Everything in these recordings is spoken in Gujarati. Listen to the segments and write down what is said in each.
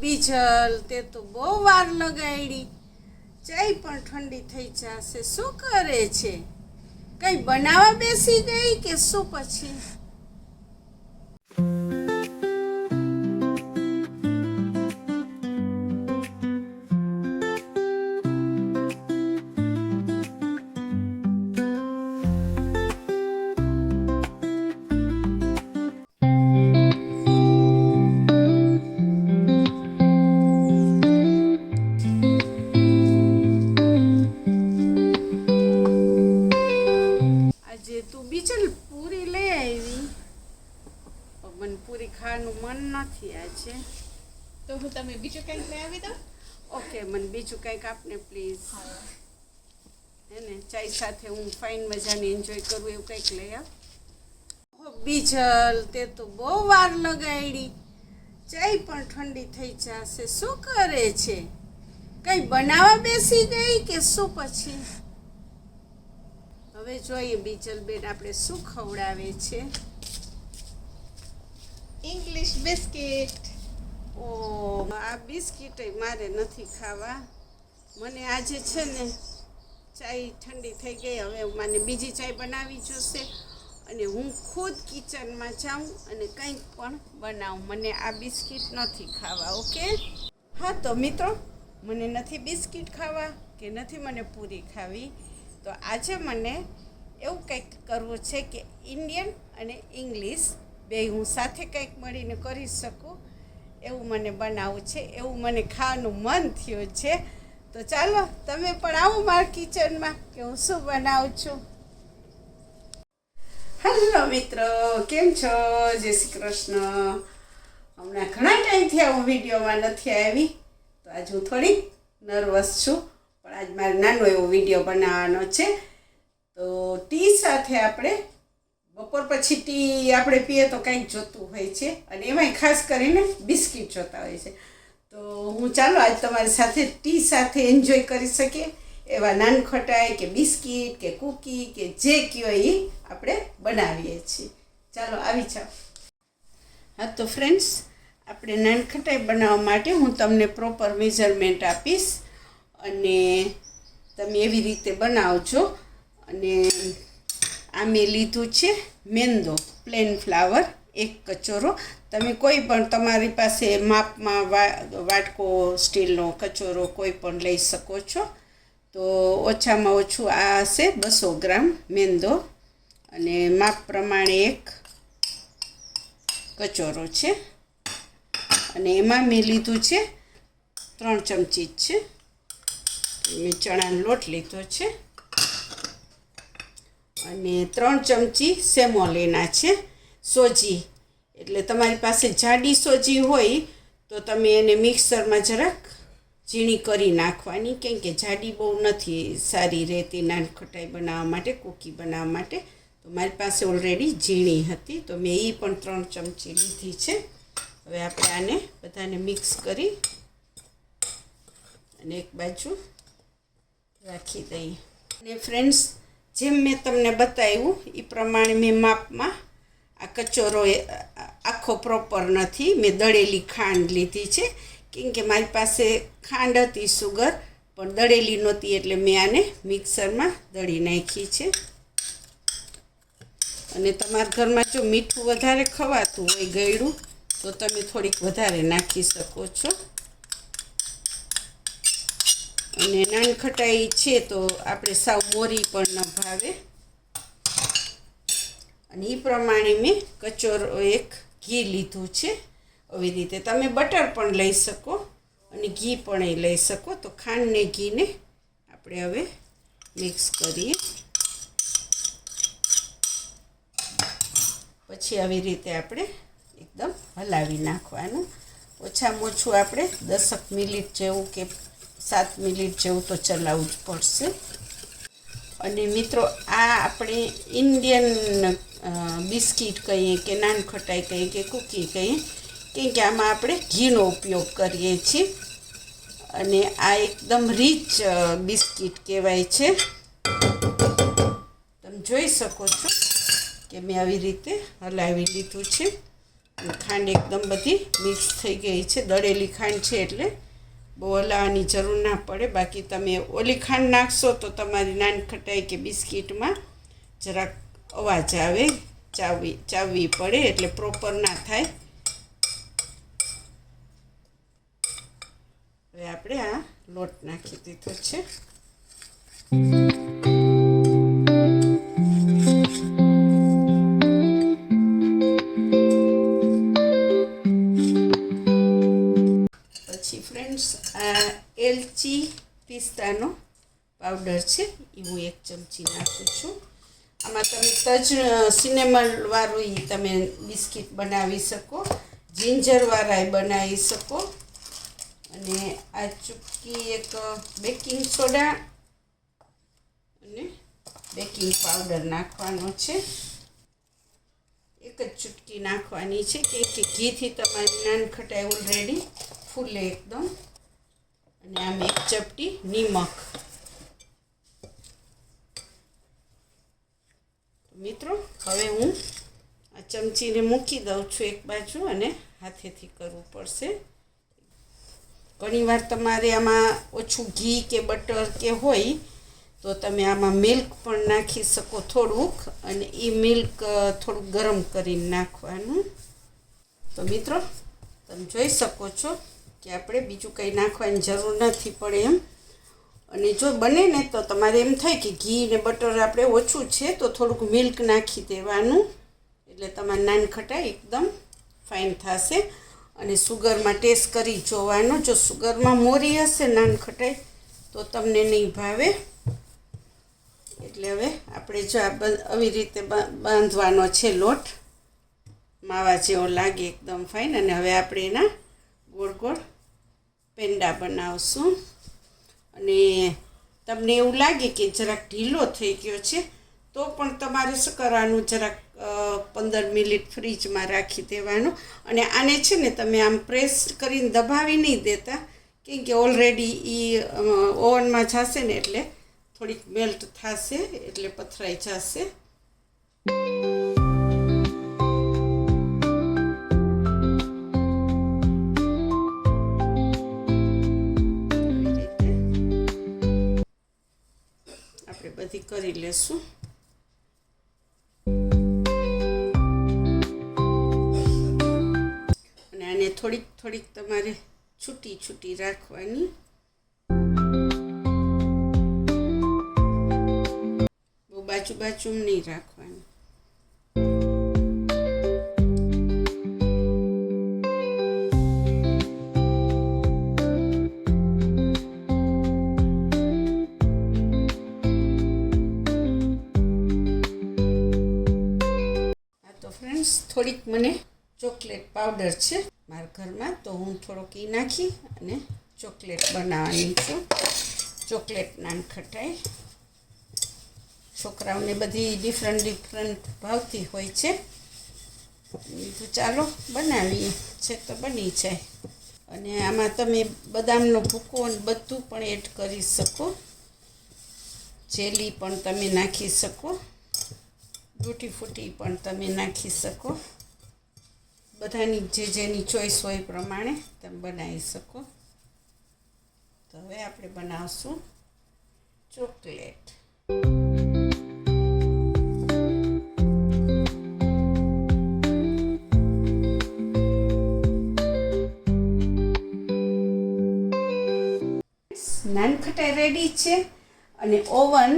બીજલ તે તો બહુ વાર લગાડી. ચાય પણ ઠંડી થઈ જશે. શું કરે છે? કંઈ બનાવવા બેસી ગઈ કે શું પછી? તું બીજલ પૂરી લઈ આવી. મને પૂરી ખાવાનું મન નથી આજે. તો હું તમે બીજું કંઈક લઈ આવી દઉં? ઓકે, મને બીજું કંઈક આપને પ્લીઝ. હે ને, ચાય સાથે હું ફાઇન મજાની એન્જોય કરું એવું કંઈક લઈ આવ. બીજલ તે તો બહુ વાર લગાડી. ચાય પણ ઠંડી થઈ જશે. શું કરે છે? કંઈ બનાવવા બેસી ગઈ કે શું પછી? હવે જોઈએ બીજલ બેન આપણે શું ખવડાવે છે. English biscuit. ઓ, આ બિસ્કિટ મારે નથી ખાવા. મને આજે છે ને ચાય ઠંડી થઈ ગઈ. હવે મને બીજી ચાય બનાવવી જોશે અને હું ખુદ કિચનમાં જાઉં અને કંઈક પણ બનાવું. મને આ બિસ્કિટ નથી ખાવા. ઓકે, હા તો મિત્રો, મને નથી બિસ્કિટ ખાવા કે નથી મને પૂરી ખાવી. તો આજે મને એવું કંઈક કરવું છે કે ઇન્ડિયન અને ઇંગ્લિશ બે હું સાથે કંઈક મળીને કરી શકું એવું મને બનાવવું છે. એવું મને ખાવાનું મન થયું છે. તો ચાલો તમે પણ આવો મારા કિચનમાં કે હું શું બનાવું છું. હેલો મિત્રો, કેમ છો? જય શ્રી કૃષ્ણ. હમણાં ઘણા ટાઈમથી હું વિડીયોમાં નથી આવી તો આજે હું થોડી નર્વસ છું. પણ આજ મારે નાનો એવો વિડીયો બનાવવાનો છે. તો ટી સાથે આપણે બપોર પછી ટી આપણે પીએ તો કંઈક જોતું હોય છે અને એમાંય ખાસ કરીને બિસ્કિટ જોતા હોય છે. તો હું ચાલો આજ તમારી સાથે ટી સાથે એન્જોય કરી શકીએ એવા નાનખટાઈ કે બિસ્કિટ કે કૂકી કે જે કહો એ આપણે બનાવીએ છીએ. ચાલો આવી જાઓ. હા તો ફ્રેન્ડ્સ, આપણે નાનખટાઈ બનાવવા માટે હું તમને પ્રોપર મેઝરમેન્ટ આપીશ અને તમે એવી રીતે બનાવજો. અને આ મેં લીધું છે મેંદો, પ્લેન ફ્લાવર 1 કચોરો. તમે કોઈ પણ તમારી પાસે માપમાં વાટકો સ્ટીલનો કચોરો કોઈ પણ લઈ શકો છો. તો ઓછામાં ઓછું આ હશે 200 ગ્રામ મેંદો અને માપ પ્રમાણે 1 કચોરો છે. અને એમાં મેં લીધું છે 3 ચમચી છે. મેં ચણાનો લોટ લીધો છે અને 3 ચમચી સેમોલિના છે. સોજી એટલે તમારી પાસે જાડી સોજી હોય તો તમે એને મિક્સરમાં જરાક ઝીણી કરી નાખવાની, કેમ કે જાડી બહુ નથી સારી રહેતી નાનખટાઈ બનાવવા માટે, કૂકી બનાવવા માટે. તો મારી પાસે ઓલરેડી ઝીણી હતી તો મેં એ પણ 3 ચમચી લીધી છે. હવે આપણે આને બધાને મિક્સ કરી અને એક બાજુ રાખી દઈએ. અને ફ્રેન્ડ્સ, જેમ મેં તમને બતાવ્યું એ પ્રમાણે મેં માપમાં આ કચોરો આખો પ્રોપર નથી. મેં દળેલી ખાંડ લીધી છે કેમ કે મારી પાસે ખાંડ હતી સુગર પણ દળેલી નહોતી એટલે મેં આને મિક્સરમાં દળી નાખી છે. અને તમારા ઘરમાં જો મીઠું વધારે ખવાતું હોય ગળ્યું તો તમે થોડીક વધારે નાખી શકો છો. અને નાનખટાઈ છે તો આપણે સાવ મોરી પણ ન ભાવે. અને એ પ્રમાણે મેં કચોરો 1 ઘી લીધું છે. આવી રીતે તમે બટર પણ લઈ શકો અને ઘી પણ લઈ શકો. તો ખાંડ ને ઘીને આપણે હવે મિક્સ કરીએ. પછી આવી રીતે આપણે એકદમ હલાવી નાખવાનું. ઓછામાં ઓછું આપણે 10 મિનિટ જેવું કે 7 મિનિટ જેવું તો ચલાવવું જ પડશે. અને મિત્રો, આ આપણે ઇન્ડિયન બિસ્કિટ કહીએ કે નાનખટાઈ કહીએ કે કૂકી કહીએ, કેમ કે આમાં આપણે ઘીનો ઉપયોગ કરીએ છીએ અને આ એકદમ રીચ બિસ્કિટ કહેવાય છે. તમે જોઈ શકો છો કે મેં આવી રીતે હલાવી લીધું છે. ખાંડ એકદમ બધી મિક્સ થઈ ગઈ છે. દળેલી ખાંડ છે એટલે બહુ હલાવવાની જરૂર ના પડે. બાકી તમે ઓલી ખાંડ નાખશો તો તમારી નાનખટાઈ કે બિસ્કિટમાં જરાક અવાજ આવે, ચાવવી પડે એટલે પ્રોપર ના થાય. હવે આપણે આ લોટ નાખી દીધો છે. પછી ફ્રેન્ડ્સ આ એલચી પિસ્તાનો પાવડર છે એ હું 1 ચમચી નાખું છું. આમાં તમે તજ સિનેમનવાળું તમે બિસ્કિટ બનાવી શકો, જિંજરવાળા બનાવી શકો. અને આ ચૂટકી એક બેકિંગ સોડા અને બેકિંગ પાવડર નાખવાનો છે. એક જ ચૂટકી નાખવાની છે કે ઘીથી તમારી નાનખટાઈ ઓલરેડી ફૂલે એકદમ. અને આમ 1 ચપટી નિમક. મિત્રો હવે હું આ ચમચીને મૂકી દઉં છું એક બાજુ અને હાથેથી કરવું પડશે. ઘણીવાર તમારે આમાં ઓછું ઘી કે બટર કે હોય તો તમે આમાં મિલ્ક પણ નાખી શકો થોડુંક, અને એ મિલ્ક થોડુંક ગરમ કરીને નાખવાનું. તો મિત્રો તમે જોઈ શકો છો કે આપણે બીજું કંઈ નાખવાની જરૂર નથી પડે એમ. અને જો બને ને તો તમારે એમ થાય કે ઘી ને બટર આપણે ઓછું છે તો થોડુંક મિલ્ક નાખી દેવાનું, એટલે તમારી નાનખટાઈ એકદમ ફાઇન થશે. અને સુગરમાં ટેસ્ટ કરી જોવાનો. જો સુગરમાં મોરી હશે નાનખટાઈ તો તમને નહીં ભાવે. એટલે હવે આપણે જો આવી રીતે બાંધવાનો છે લોટ, માવા જેવો લાગે એકદમ ફાઇન. અને હવે આપણે એના ગોળ ગોળ પેંડા બનાવશું. અને તમને એવું લાગે કે જરાક ઢીલો થઈ ગયો છે તો પણ તમારે શું કરવાનું, જરાક 15 મિનિટ ફ્રીજમાં રાખી દેવાનું. અને આને છે ને તમે આમ પ્રેસ કરીને દબાવી નહીં દેતા, કેમ કે ઓલરેડી એ ઓવનમાં જશે ને એટલે થોડીક મેલ્ટ થશે એટલે પથરાઈ જશે. આપણે બધી કરી લેશું. અને આને થોડીક તમારે છૂટી રાખવાની. બહુ બાજુ નહીં રાખવાની. ફ્રેન્ડ્સ થોડીક મને ચોકલેટ પાવડર છે મારા ઘરમાં, તો હું થોડોક એ નાખી અને ચોકલેટ બનાવવાની છું. ચોકલેટ નાનખટાઈ છોકરાઓને બધી ડિફરન્ટ ભાવતી હોય છે. તો ચાલો બનાવીએ છે તો બની જાય. અને આમાં તમે બદામનો ભૂકો અને બધું પણ એડ કરી શકો, જેલી પણ તમે નાખી શકો, ટૂટી ફૂટી પણ તમે નાખી શકો. બધાની જેની ચોઈસ હોય પ્રમાણે તમે બનાવી શકો. તો હવે આપણે બનાવશું ચોકલેટ. નાનખટાઈ રેડી છે અને ઓવન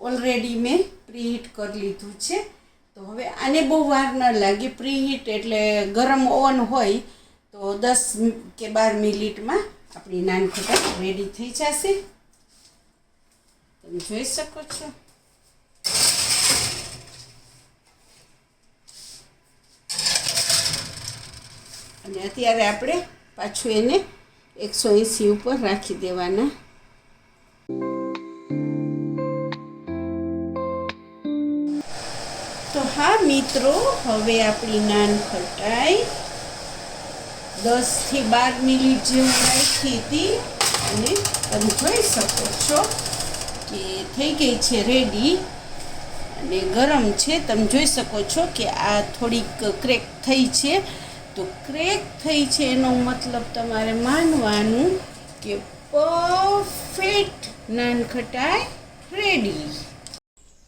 ઓલરેડી મેં પ્રીહીટ કરી લીધું છે. તો હવે આને બહુ વાર ન લાગે. પ્રીહીટ એટલે ગરમ ઓવન હોય તો 10 કે 12 મિનિટમાં આપણી નાનખટાઈ રેડી થઈ જશે. તમે જોઈ શકો છો. અને અત્યારે આપણે પાછું એને 180 ઉપર રાખી દેવાના. તો હા મિત્રો, હવે આપણી નાનખટાઈ 10 થી 12 મિનિટ જેવું રાખી હતી અને તમે જોઈ શકો છો કે થઈ ગઈ છે રેડી અને ગરમ છે. તમે જોઈ શકો છો કે આ થોડીક ક્રેક થઈ છે. તો ક્રેક થઈ છે એનો મતલબ તમારે માનવાનું કે પરફેક્ટ નાનખટાઈ રેડી,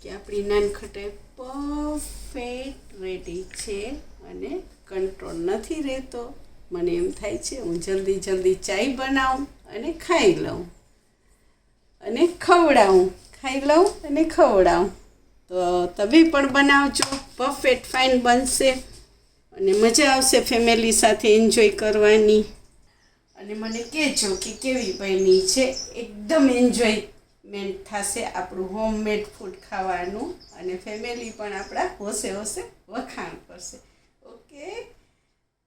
કે આપણી નાનખટાઈ પરફેક્ટ રેડી છે અને કંટ્રોલ નથી રહેતો. મને એમ થાય છે હું જલ્દી જલ્દી ચાય બનાવું અને ખાઈ લઉં અને ખવડાવું, ખાઈ લઉં અને ખવડાવું. તો તમે પણ બનાવજો, પરફેક્ટ ફાઇન બનશે અને મજા આવશે ફેમિલી સાથે એન્જોય કરવાની. અને મને કહેજો કે કેવી બની છે. એકદમ એન્જોયમેન્ટ થશે આપણું હોમમેડ ફૂડ ખાવાનું અને ફેમિલી પણ આપણા હોશે હોશે વખાણ કરશે. ઓકે,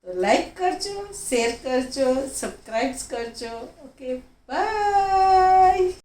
તો લાઈક કરજો, શેર કરજો, સબસ્ક્રાઈબ કરજો. Okay, by.